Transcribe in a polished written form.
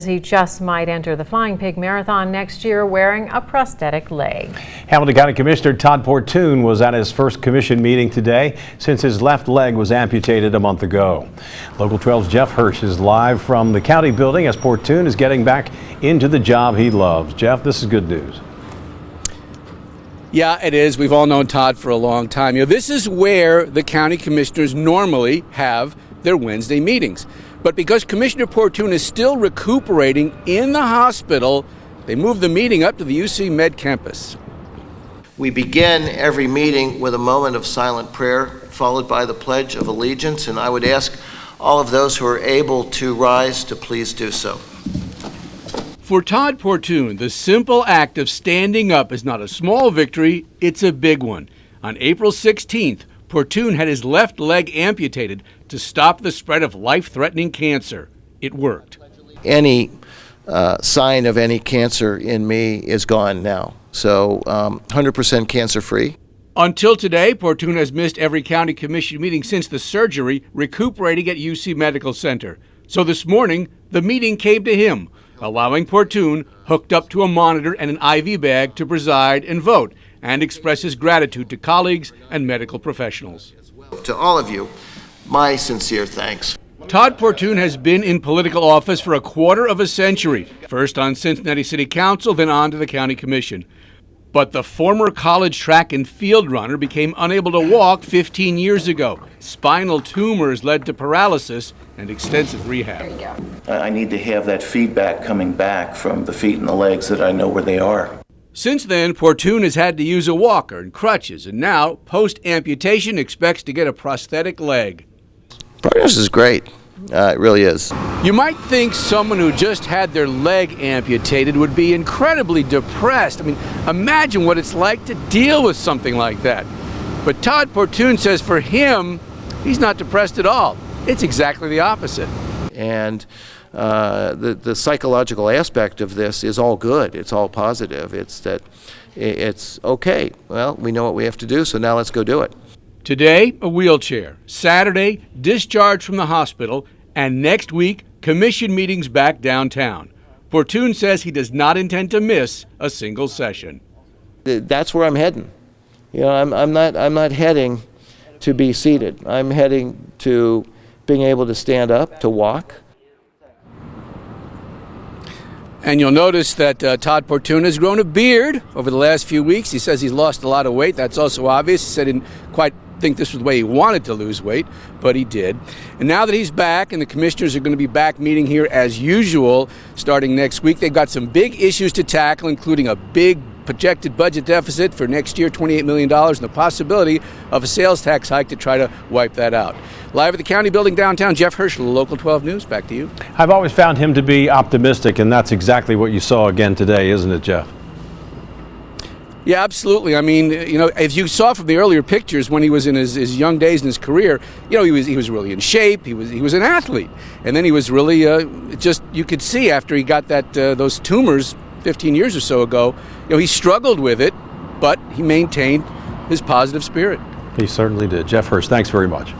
He just might enter the Flying Pig Marathon next year wearing a prosthetic leg. Hamilton County Commissioner Todd Portune was at his first commission meeting today since his left leg was amputated a month ago. Local 12's Jeff Hirsch is live from the county building as Portune is getting back into the job he loves. Jeff, this is good news. Yeah, it is. We've all known Todd for a long time. This is where the county commissioners normally have their Wednesday meetings. But because Commissioner Portune is still recuperating in the hospital, they moved the meeting up to the UC Med campus. We begin every meeting with a moment of silent prayer, followed by the Pledge of Allegiance, and I would ask all of those who are able to rise to please do so. For Todd Portune, the simple act of standing up is not a small victory, it's a big one. On April 16th, Portune had his left leg amputated to stop the spread of life-threatening cancer. It worked. Any sign of any cancer in me is gone now, so 100% cancer-free. Until today, Portune has missed every county commission meeting since the surgery, recuperating at UC Medical Center. So this morning, the meeting came to him, allowing Portune, hooked up to a monitor and an IV bag, to preside and vote and express his gratitude to colleagues and medical professionals. To all of you, my sincere thanks. Todd Portune has been in political office for a quarter of a century, first on Cincinnati City Council, then on to the County Commission. But the former college track and field runner became unable to walk 15 years ago. Spinal tumors led to paralysis and extensive rehab. There you go. I need to have that feedback coming back from the feet and the legs that I know where they are. Since then, Portune has had to use a walker and crutches, and now, post-amputation, expects to get a prosthetic leg. Progress is great. It really is. You might think someone who just had their leg amputated would be incredibly depressed. I mean, imagine what it's like to deal with something like that. But Todd Portune says for him, he's not depressed at all. It's exactly the opposite. And the psychological aspect of this is all good. It's all positive. It's that it's okay. Well, we know what we have to do, so now let's go do it. Today, a wheelchair. Saturday, discharge from the hospital. And next week, commission meetings back downtown. Portune says he does not intend to miss a single session. That's where I'm heading. You know, I'm not heading to be seated. I'm heading to being able to stand up, to walk. And you'll notice that Todd Portune has grown a beard over the last few weeks. He says he's lost a lot of weight. That's also obvious. He said he didn't quite think this was the way he wanted to lose weight, but he did. And now that he's back and the commissioners are going to be back meeting here as usual starting next week, they've got some big issues to tackle, including a big projected budget deficit for next year, $28 million, and the possibility of a sales tax hike to try to wipe that out. Live at the county building downtown, Jeff Hirsch, Local 12 News. Back to you. I've always found him to be optimistic, and that's exactly what you saw again today, isn't it, Jeff? Yeah, absolutely. I mean, if you saw from the earlier pictures when he was in his young days in his career, he was really in shape. He was an athlete, and then he was really you could see after he got those tumors 15 years or so ago, he struggled with it, but he maintained his positive spirit. He certainly did. Jeff Hirsch, thanks very much.